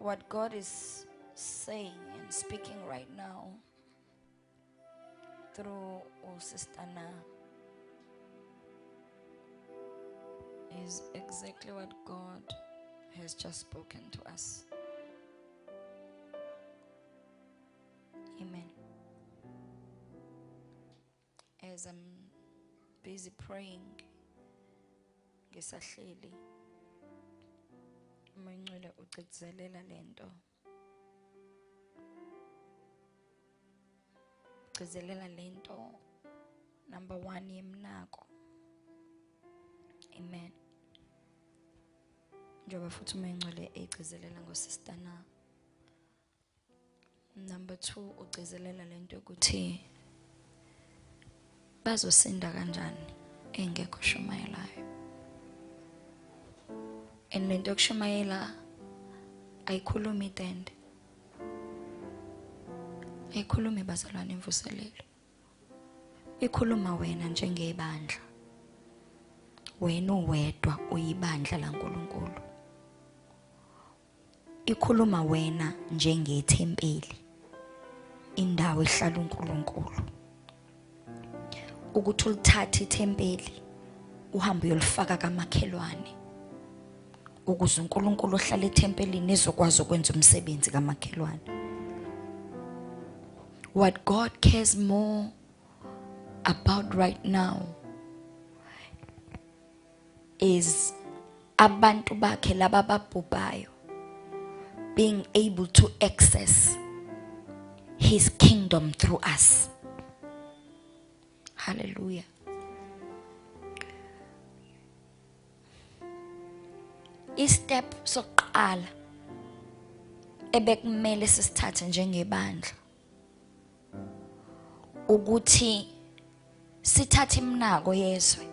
what God is saying and speaking right now through Sister Na is exactly what God has just spoken to us. Amen. As I'm busy praying, ngisahleli uMngcwele ugcizelela lento. Ugcizelela lento number 1 yemnako. Amen. Njengoba futhi uMngcwele egcizelela ngoSister Na. Number 2 ugcizelela lento ukuthi bazosinda kanjani engekho shumayelayo. Lento yokushumayela ayikhulumi itende. Ayikhulumi bazalwane imvuselelo. Ikhuluma wena njengebandla. Wena uwedwa uyibandla laNkulunkulu. Ikhuluma wena njengethempeli. Indawo ehlala uNkulunkulu. Ukuthi ulithathe ithempeli uhambe uyolifaka kamakhelwane. Ukuze uNkulunkulu ohlala ethempelini ezokwazi ukwenza umsebenzi kamakhelwane. What God cares more about right now is abantu bakhe laba babhubhayo being able to access his kingdom through us. Hallelujah. Istep sokuqala ebekumele sisithathe njengebandla ukuthi sithathe imnako yezwe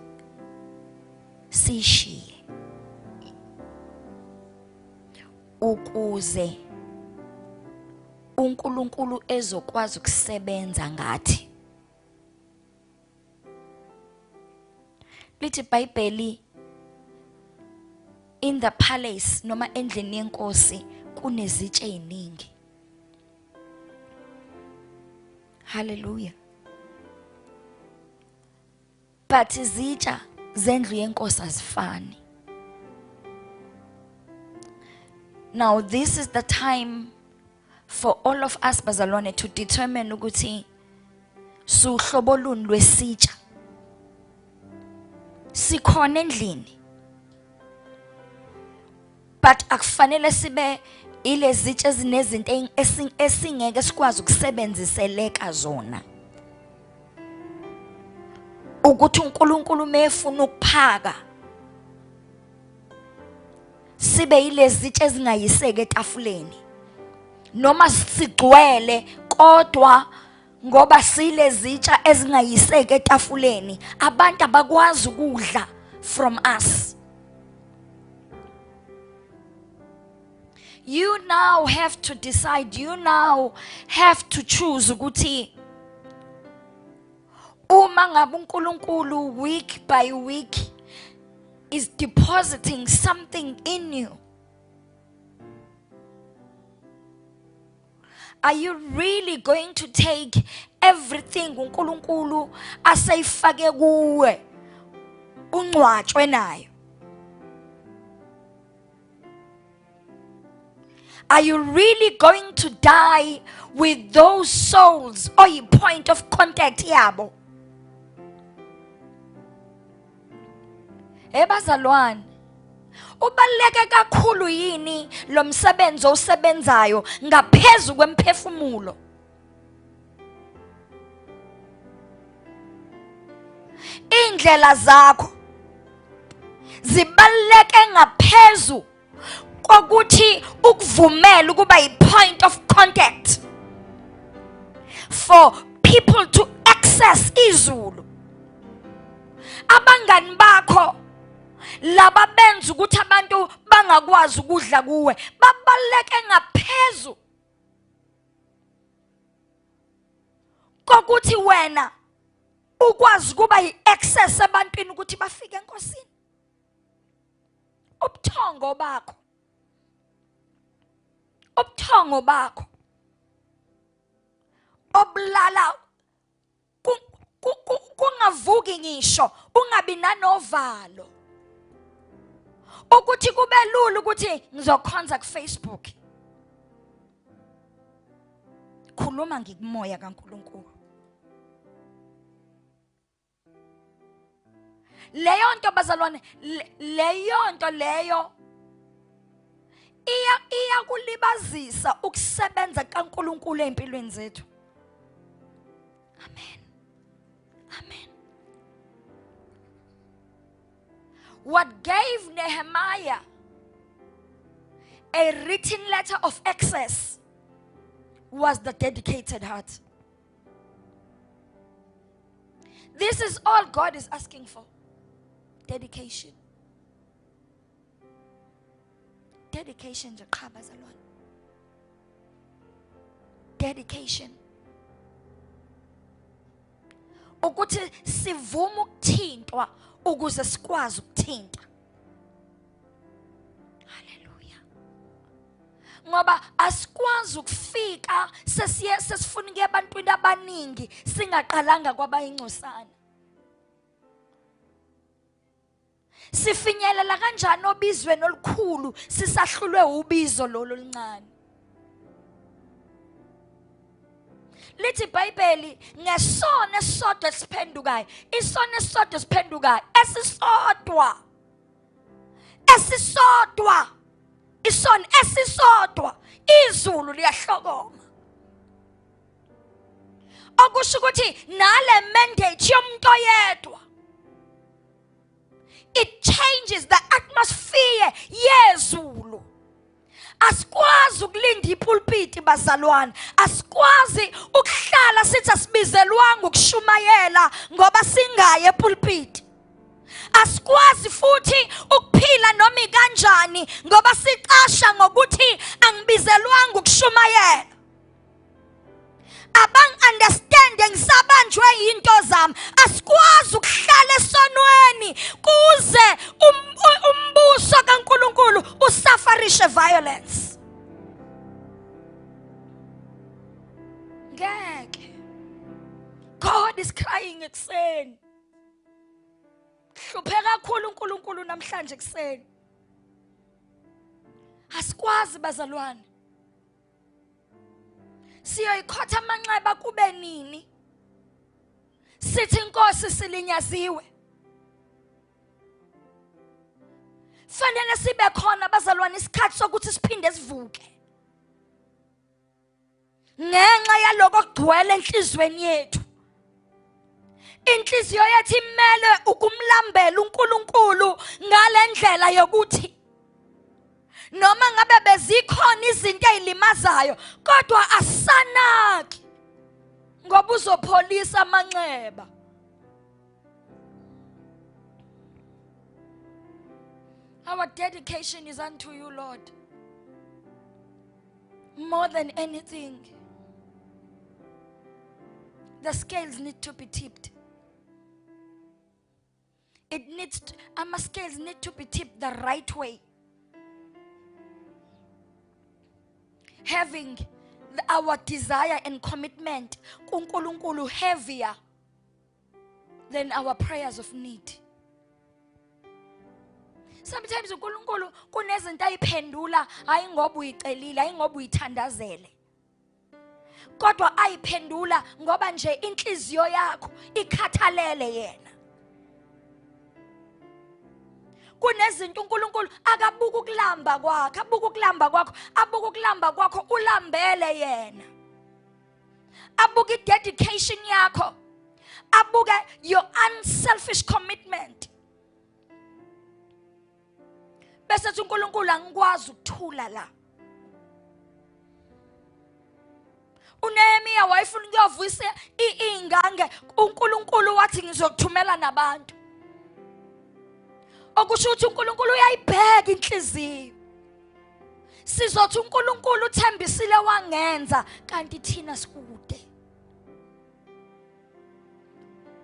sishiye ukuze uNkulunkulu ezokwazi ukusebenza ngathi. Lithi iBhayibheli in the palace noma endlini yenkosi kunezitshe eziningi. Hallelujah. But izitsha zendlu yenkosi azifani. Now this is the time for all of us bazalwane to determine ukuthi suhlobo luni lwesitsha sikhona endlini. But akufanele sibe ilezitshe ezinezinto esingeke sikwazi ukusebenziseleka zona. Ukuthi uNkulunkulu mefuna ukuphaka sibe ilezitshe ezingayiseke etafuleni. Noma sigcwele kodwa ngoba silezitsha ezingayiseke etafuleni abantu abakwazi ukudla from us. You now have to decide, you now have to choose ukuthi uma ngabe uNkulunkulu week by week is depositing something in you. Are you really going to take everything uNkulunkulu asayifake kuwe ungcwatshwe nayo? Are you really going to die with those souls or your point of contact yabo? Bazalwane, ubaluleke kakhulu yini lo msebenzi osebenzayo ngaphezulu kwemphefumulo? Indlela zakho zibaluleke ngaphezulu kokuthi ukuvumela ukuba yi-point of contact for people to access izulu. Abangani bakho laba benza ukuthi abantu bangakwazi ukudla kuwe babaluleke ngaphezulu kokuthi wena ukwazi kuba yi-access ebantwini ukuthi bafike enkosini. Ubuthongo bakho ubuthongo bakho oblala kungavuki ngisho, ungabi nanovalo ukuthi kube lula ukuthi ngizokhonza ku Facebook. Khuluma ngikumoya kaNkulunkulu. Leyo nto bazalwane, leyo nto leyo iya kulibazisa ukusebenza kaNkulunkulu empilweni zethu. Amen. Amen. What gave Nehemiah a written letter of access was the dedicated heart. This is all God is asking for. Dedication. Dedication nje qha bazalwane. Dedication. Ukuthi sivuma ukuthintwa ukuze sikwazi ukuthinta. Hallelujah. Ngoba asikwazi ukufika sesifuna ke abantwini abaningi singaqalanga kwabayingcosana. Sifinyelela kanjani obizweni olukhulu sisahlulwe ubizo lolu oluncane. Lithi iBhayibheli ngesona esisodwa esiphendukayo, isona esisodwa esiphendukayo, esisodwa, isona esisodwa, izulu liyahlokoma. Okusho ukuthi nale mandate yomuntu oyedwa, it changes the atmosphere yezulu. Asikwazi ukulinda ipulpiti bazalwane, asikwazi ukuhlala sithi asibizelwanga ukushumayela ngoba singaye epulpiti. Asikwazi futhi ukuphila noma ikanjani ngoba siqasha ngokuthi angibizelwanga ukushumayela. Abang understanding ngisabanjwe into zami, asikwazi ukuhlala esonweni kuze umbuso kaNkulunkulu usafarishe violence. Ngeke. God is crying ekseni. Hlupheka kakhulu uNkulunkulu namhlanje ekseni. Asikwazi bazalwane. Siyoyikhotha amanxeba kube nini? Sithi inkosi silinyaziwe. Fanele sibe khona bazalwane isikhathi sokuthi siphinde sivuke. Ngenxa yaloko okugcwele enhlizweni yethu. Inhliziyo yethu imele ukumlambela uNkulunkulu ngalendlela yokuthi noma ngabe bezikhona izinto ezilimazayo kodwa asanaki ngoba uzopholisa amanxeba. Our dedication is unto you, Lord. More than anything, the scales need to be tipped. Our scales need to be tipped the right way. Having our desire and commitment kuNkulunkulu heavier than our prayers of need. Sometimes uNkulunkulu kunezinto ayiphendula hayi ngoba uyicelile, hayi ngoba uyithandazele. Kodwa ayiphendula ngoba nje inhliziyo yakho ikhathalele yena. Kunezinto uNkulunkulu akabuka ukulamba kwakho, abuka ukulamba kwakho, abuka ukulamba kwakho ulambele yena. Abuka dedication yakho. Abuka your unselfish commitment. Bese uNkulunkulu angikwazi ukuthula la. uNehemiya wayefuna ukuyovuyisa iingange, uNkulunkulu wathi ngizokuthumela nabantu. Okusho ukuthi uNkulunkulu uyayibheka inhliziyo. Sizothi uNkulunkulu uthembisile wangenza kanti thina sikude.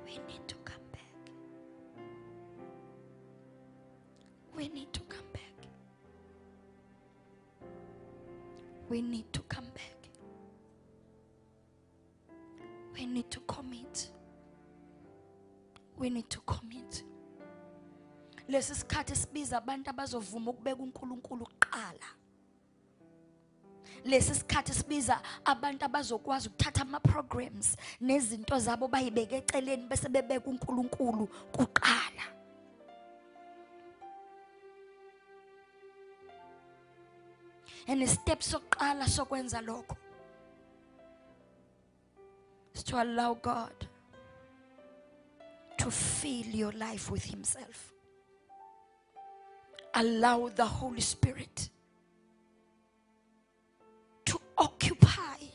We need to come back. We need to come back. We need to come back. We need to commit. We need to commit. Lesi sikhathi sibiza abantu abazovuma ukubeka uNkulunkulu kuqala. Lesi sikhathi sibiza abantu abazokwazi ukuthatha ama programs nezinto zabo bayibeke eceleni bese bebeka uNkulunkulu kuqala. And the steps sokuqala sokwenza lokho is to allow God to fill your life with himself. Allow the Holy Spirit to occupy.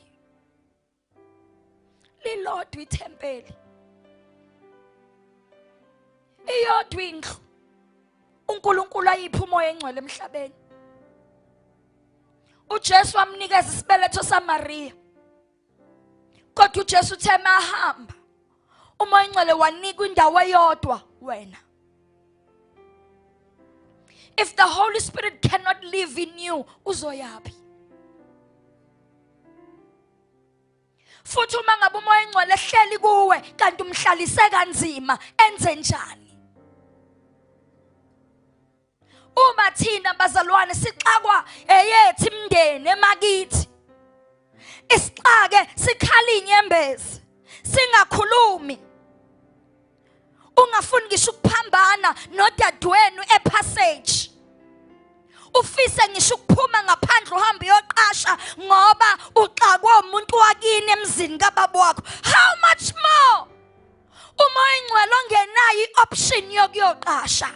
Lilodwa ithempeli. Iyodwa indlu. uNkulunkulu ayiphi umoya engcwele emhlabeni. uJesu wamnikeza isibeletho saMaria. Kodwa uJesu uthe mahamba, umoya engcwele wanika indawo eyodwa wena. If the Holy Spirit cannot live in you, uzoyapi? Futhi uma ngabe umoya engcwele ehleli kuwe kanti umhlalise kanzima, enze njani? Uma thina bazalwane sixakwa eyethi imndeni emakithi, isixake sikhala inyembezi, singakhulumi, ungafuni ngisho ukuphambana nodadewenu epassage, ufise ngisho ukuphuma ngaphandle uhambe uyoqasha ngoba uxakwe umuntu wakini emzini kababa wakho, how much more umoya engcwele ongenayo ioption yokuyoqasha?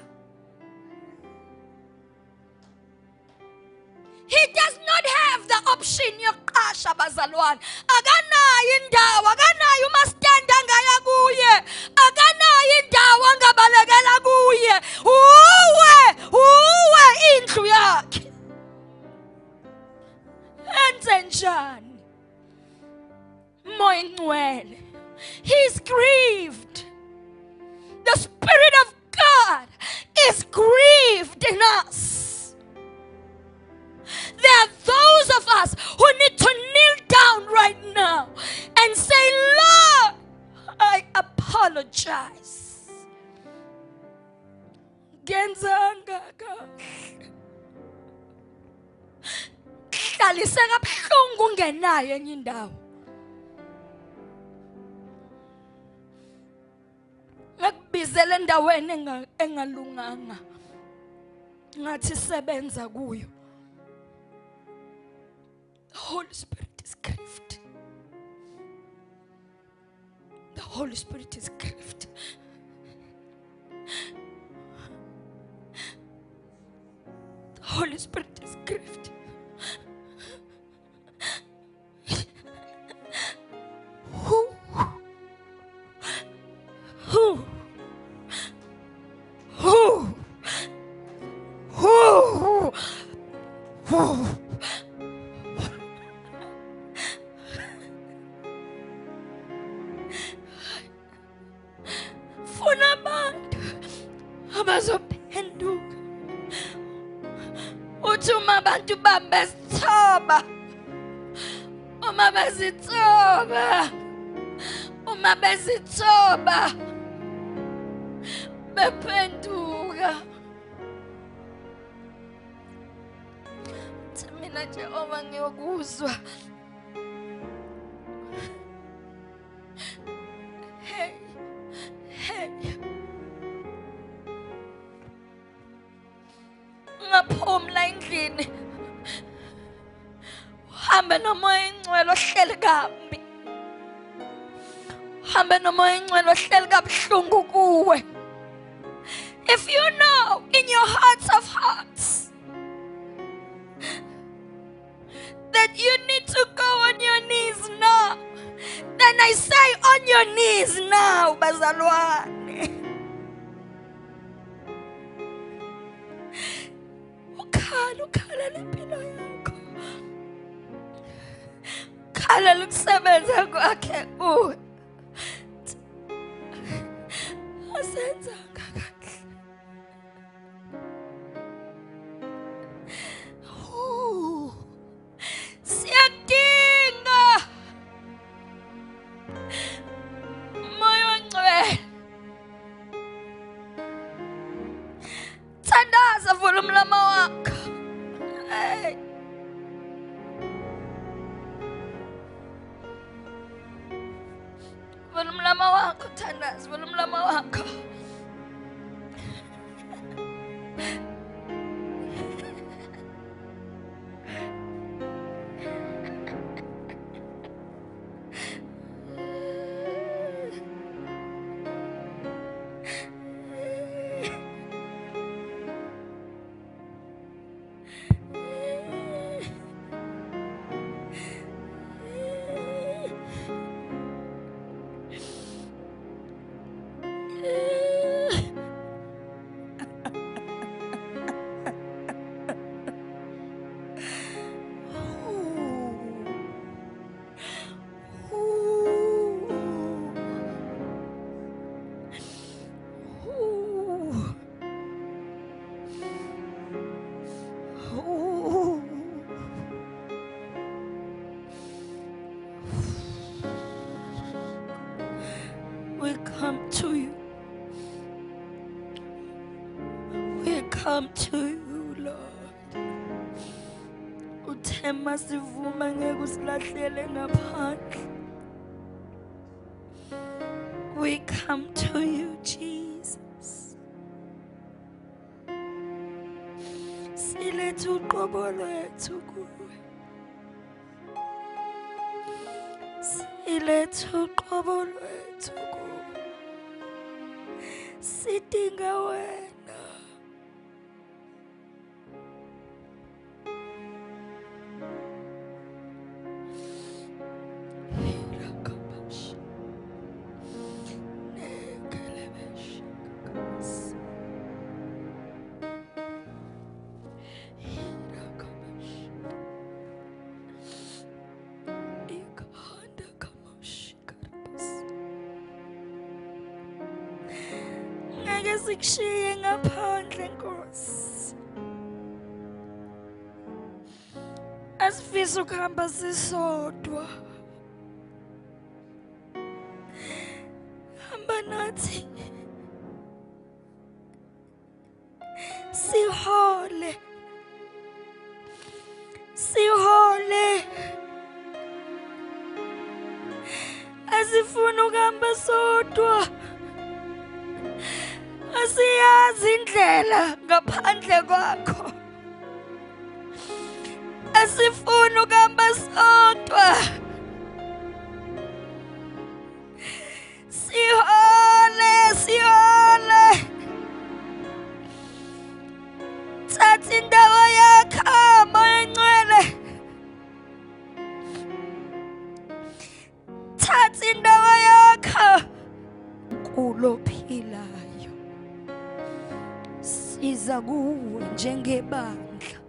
He does not have the option yokuqasha bazalwane. Akanayo indawo, akanayo umastanda angaya kuye, akanayo indawo angabalekela kuye. Uwe indlu yakhe. Enze njani? Moya engcwele. He's grieved. The Spirit of God is grieved in us. There are those of us who need to kneel down right now and say, Lord, I apologize. Ngenzanga kahle. Hlalise kabuhlungu ungenayo enye indawo. Ngakubizela endaweni engalunganga. Ngathi sebenza kuyo. The Holy Spirit is grieved. The Holy Spirit is grieved. The Holy Spirit is grieved. Who? Abazophenduka uthi uma abantu bambesithoba, uma bezithoba bephenduka. Mina Jehova ngiyokuzwa. Hey. Ngaphumla endlini, uhambe nomoya engcwele ohleli kambi, uhambe nomoya engcwele ohleli kabuhlungu kuwe. If you know in your hearts of hearts that you need to go on your knees now, then I say on your knees now, bazalwane. Ukhala lempilo yakho. Ukhala ukusebenza kwakhe kuwe. Asenzanga kahle. umlama wakho Ntshangase, vula umlama wakho. We come to you. We come to you, Lord. Uthe masivuma ngeke usilahlele ngaphandle. We come to you, Jesus. Siletha uqobo lwethu kuwe. Siletha uqobo lwethu kuwe. Sidinga wena. Ngeke sikushiye ngaphandle Nkosi. Asifisa ukuhamba sisodwa. Hamba nathi. Sihole. Sihole. Asifuna ukuhamba sodwa. Asiyazi indlela ngaphandle kwakho. Asifuna ukuhamba sodwa. Sihole, sihole. Thatha indawo yakho, Moya Ngcwele. Thatha indawo yakho. Kulophilayo. Siza kuwe njengebandla.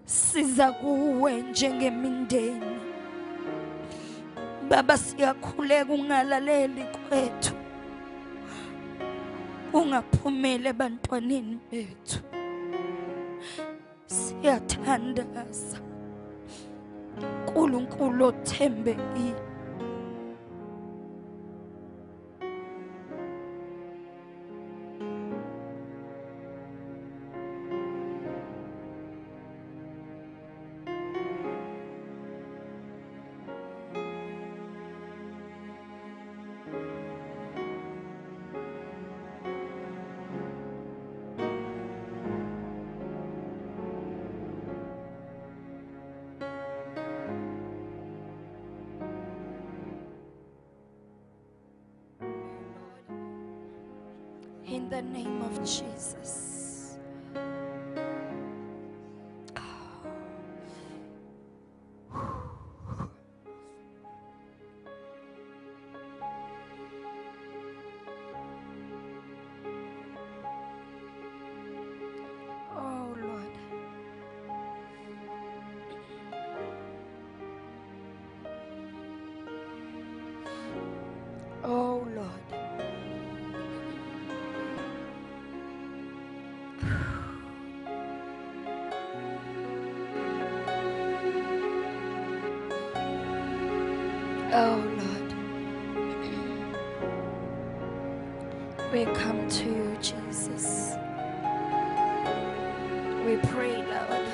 Siza kuwe njengemindeni. Baba, siyakhuleka ungalaleli kwethu. Ungaphumele ebantwaneni bethu. Siyathandaza. uNkulunkulu othembekile. In the name of Jesus. Oh Lord. Oh Lord. Oh Lord, we come to you, Jesus. We pray, Lord,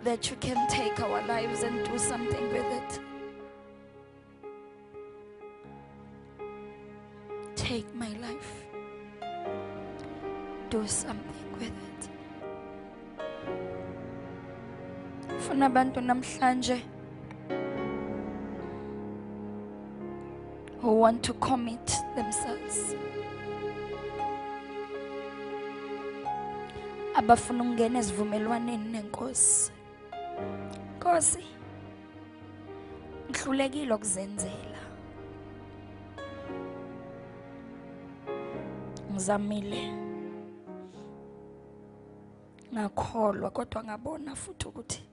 that you can take our lives and do something with it. Take my life. Do something with it. Funa abantu namhlanje who want to commit themselves. Abafuna ukungena esivumelwaneni nenkosi. Nkosi, ngihlulekile ukuzenzela. Ngizamile. Ngakholwa kodwa ngabona futhi ukuthi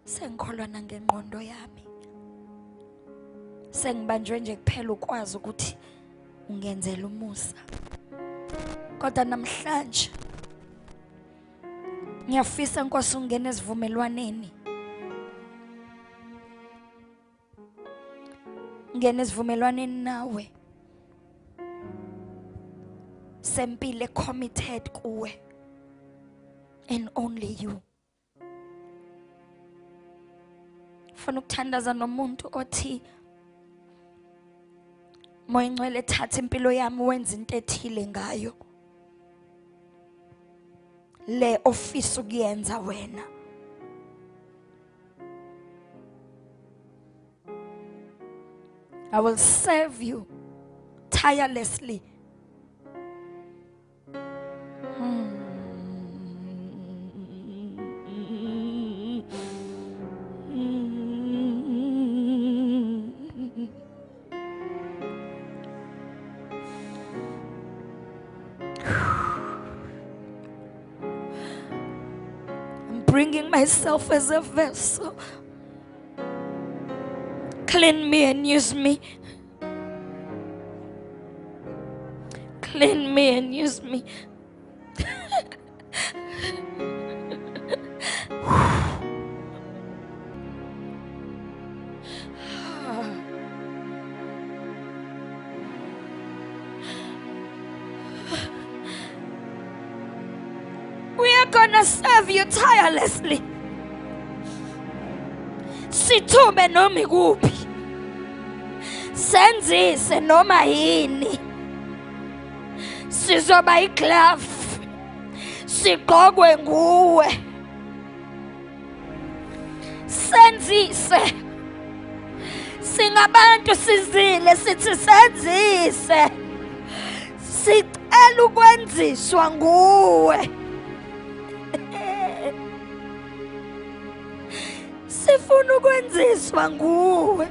sengikholwa nangengqondo yami. Sengibanjwe nje kuphela ukwazi ukuthi ungenzela umusa. Kodwa namhlanje ngiyafisa Nkosi ungene esivumelwaneni. Ngene esivumelwaneni nawe. Sempile committed kuwe. And only you. Funa ukuthandaza nomuntu othi Moya Ngcwele thatha impilo yami wenza into ethile ngayo. Le ofisa ukuyenza wena. I will serve you tirelessly. Bringing myself as a vessel. Clean me and use me. Clean me and use me. We are gonna serve you tirelessly. Sithume noma ikuphi. Senzise noma yini. Sizoba iglove. Sigqokwe nguwe. Senzise. Singabantu sizile sithi senzise. Sicela ukwenziswa nguwe. Sifuna ukwenziswa nguwe.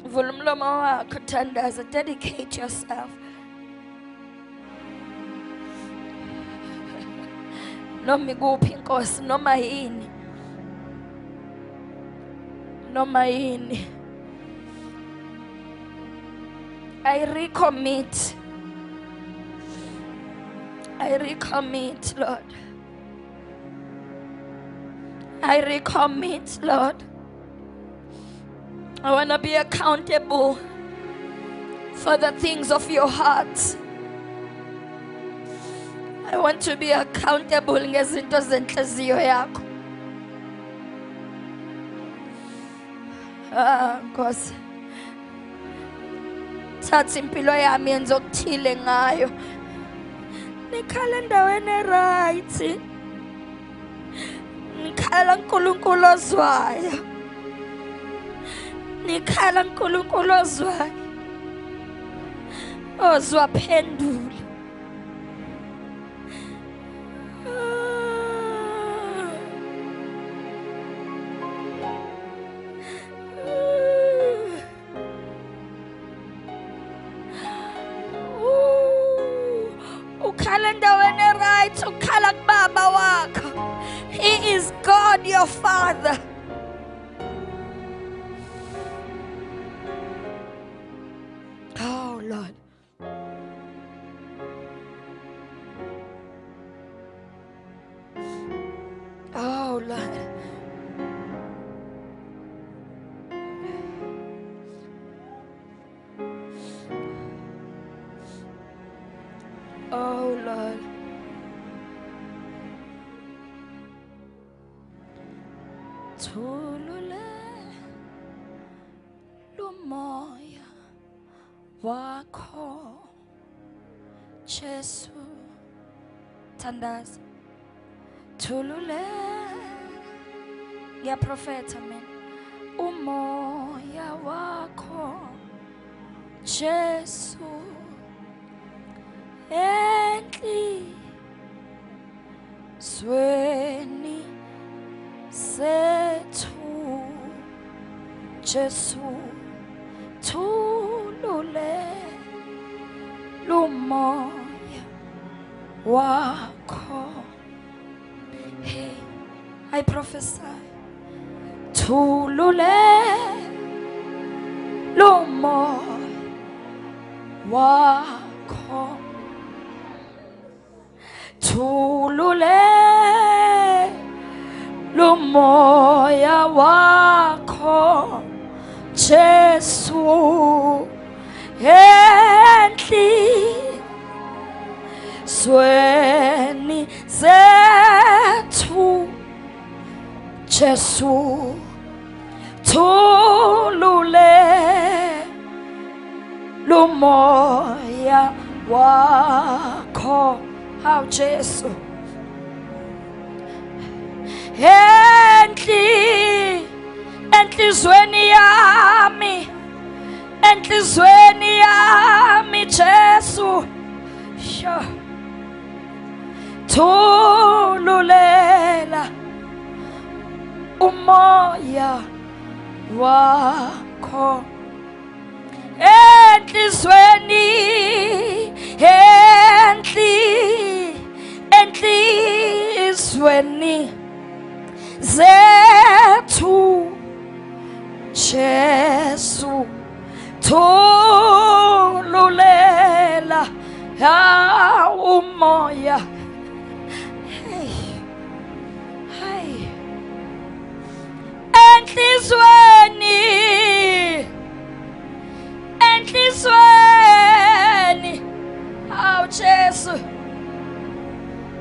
Vula umlomo wakho thandaza. Dedicate yourself. Noma ikuphi Nkosi, noma yini. Noma yini. I recommit. I recommit, Lord. I recommit, Lord. I want to be accountable for the things of your heart. I want to be accountable ngezinto zenhliziyo yakho. Nkosi. Thatha impilo yami yenza okuthile ngayo. Nikhala endaweni right. Nikhala uNkulunkulu ozwayo. Nikhala uNkulunkulu ozwayo. Ozwa phendula. He is God your Father. Oh Lord. Oh Lord. Oh Lord. thulule lumoya wakho Jesu Ntshangase thulule ngiyaprofetha mina umoya wakho Jesu enhlizweni sethu Jesu thulule lumoya wakho. Hey, I prophesy thulule lumoya wakho thulule lumoya wakho Jesu enhlizweni zethu Jesu thulule lumoya wakho hawu Jesu enhlizweni yami Jesu thululela umoya wakho enhlizweni zethu Jesu thululela umoya enhlizweni awu Jesu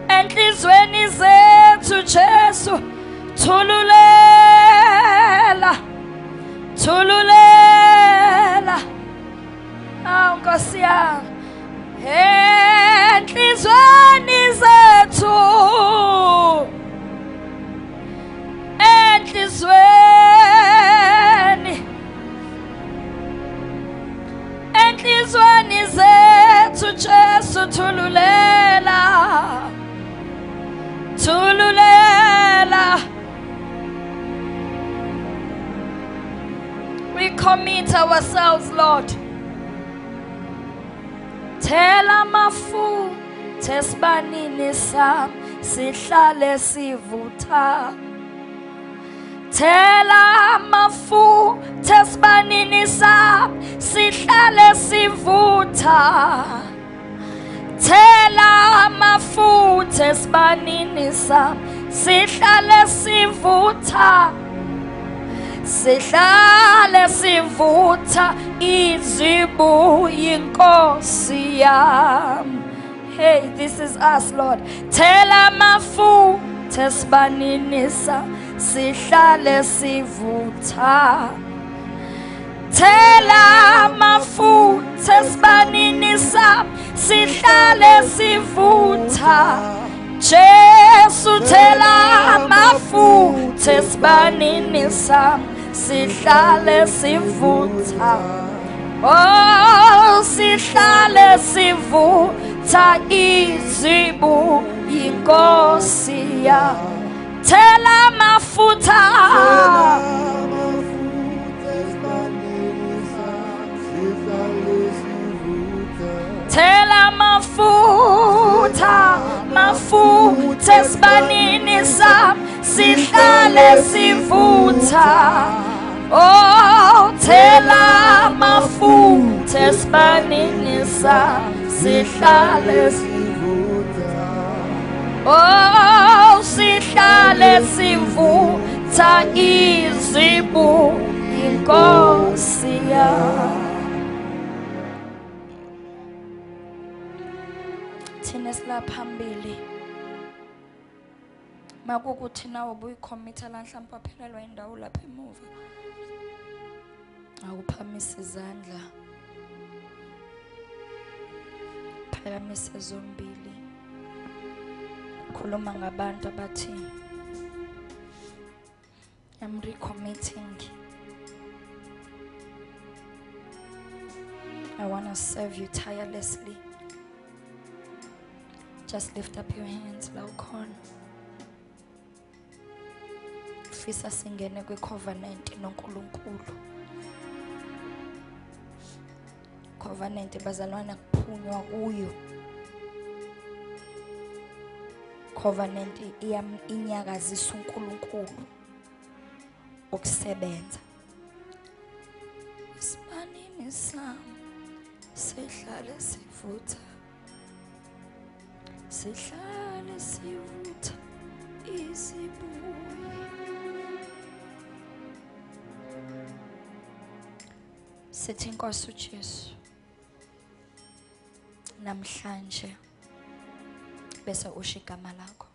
enhlizweni zethu Jesu thululela awu Nkosi yami enhlizweni zethu enhlizweni zethu Jesu thululela we commit ourselves Lord thela mafutha esibanini sami sihlale sivutha thela mafutha esibanini sami sihlale sivutha thela mafutha esibanini sami sihlale sivutha izibu yinkosi yami. Hey, this is us Lord thela mafutha esibanini sami sihlale sivutha thela mafutha esibanini sami sihlale sivutha Jesu thela mafutha esibanini sami sihlale sivutha oh sihlale sivutha izibu yinkosi yami thela mafutha thela mafutha esibanini sami sihlale sivutha oh thela mafutha esibanini sami sihlale sivutha oh sihlale sivutha izibu yinkosi yami. Thina sila phambili makukuthi nawe ubuyikhommitha la mhlawumbe aphelelwa indawo lapha emuva, awuphamise izandla, phakamise zombili, khuluma ngabantu abathi I'm recommitting. I want to serve you tirelessly. Just lift up your hands la ukhona. Fisa singene kwi-covenant noNkulunkulu. Covenant bazalwana kuphunywa kuyo. Covenant inyakazisa uNkulunkulu ukusebenza. Isibanini sami sihlale sivutha. Sihlale sivutha izibuye. Sithi Nkosi uJesu namhlanje bese usho igama lakho.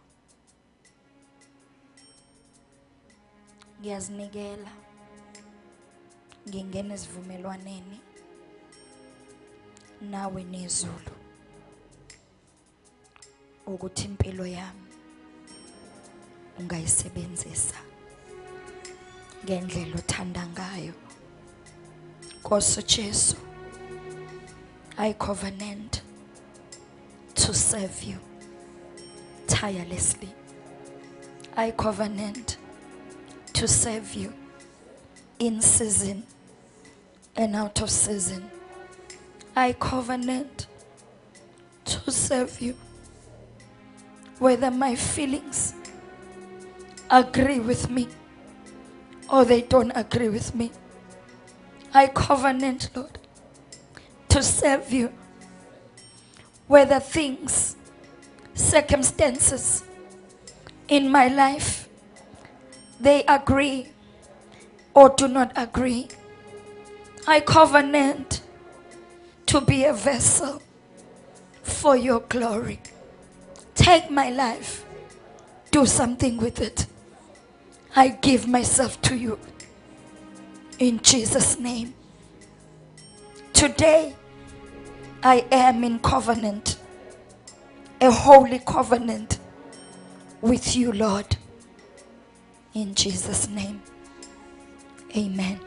Ngiyazinikela, ngingena esivumelwaneni nawe nezulu ukuthi impilo yami ungayisebenzisa ngendlela othanda ngayo. Nkosi Jesu, I covenant to serve you tirelessly. I covenant to serve you in season and out of season. I covenant to serve you whether my feelings agree with me or they don't agree with me. I covenant, Lord, to serve you whether things, circumstances in my life, they agree or do not agree. I covenant to be a vessel for your glory. Take my life, do something with it. I give myself to you in Jesus' name. Today, I am in covenant, a holy covenant with you, Lord. In Jesus' name, amen.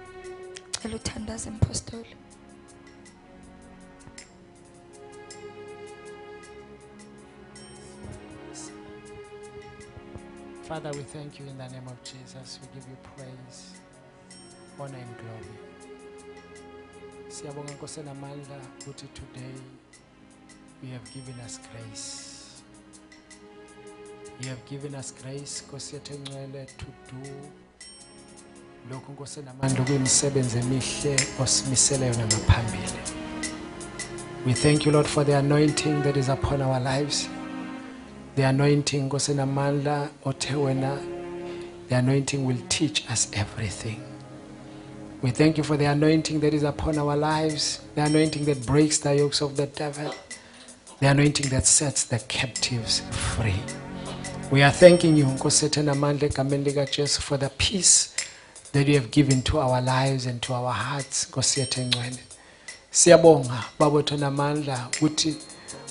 Father, we thank you in the name of Jesus. We give you praise, honor and glory. Siyabonga Nkosi Namandla ukuthi today you have given us grace. You have given us grace Nkosi yethu engcwele to do lokhu Nkosi Namandla kuyimisebenzi emihle osimisele yona ngaphambili. We thank you, Lord, for the anointing that is upon our lives. The anointing Nkosi Namandla othe wena, the anointing will teach us everything. We thank you for the anointing that is upon our lives, the anointing that breaks the yokes of the devil, the anointing that sets the captives free. We are thanking you Nkosi Namandla egameni lika Jesu for the peace that you have given to our lives and to our hearts. Nkosi yethu engcwele, siyabonga Baba Namandla ukuthi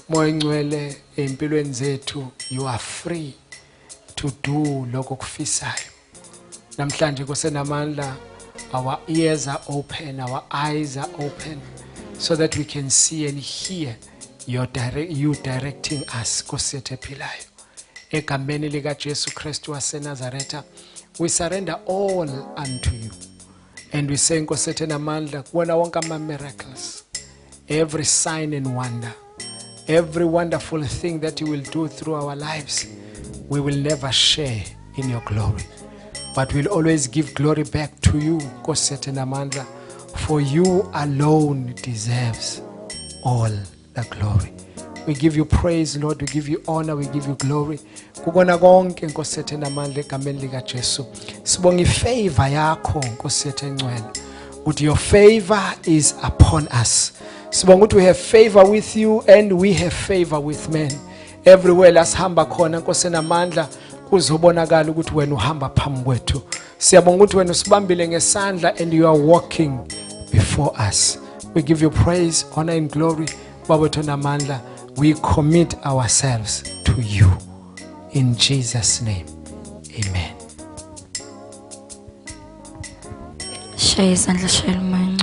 Moya ngcwele empilweni zethu, you are free to do lokho kufisayo. Namhlanje Nkosi Namandla, our ears are open, our eyes are open, so that we can see and hear you directing us. Nkosi yethu ephilayo, egameni lika Jesu Kristu waseNazaretha, we surrender all unto you, and we say Nkosi yethu Namandla, kuwona wonke ama miracles, every sign and wonder, every wonderful thing that you will do through our lives, we will never share in your glory, but we'll always give glory back to you, Nkosi yethu Namandla, for you alone deserves all the glory. We give you praise, Lord, we give you honor, we give you glory. Kukona konke Nkosi yethu Namandla egameni lika Jesu. Sibonga ifavor yakho Nkosi yethu engcwele. With your favor is upon us. Sibonga ukuthi we have favor with you and we have favor with men. Everywhere lasihamba khona Nkosi Namandla, kuzobonakala ukuthi wena uhamba phambi kwethu. Siyabonga ukuthi wena usibambile ngesandla and you are walking before us. We give you praise, honor and glory. Baba Ntshangase, we commit ourselves to you. In Jesus' name, amen. Shaya izandla shaya moyeni.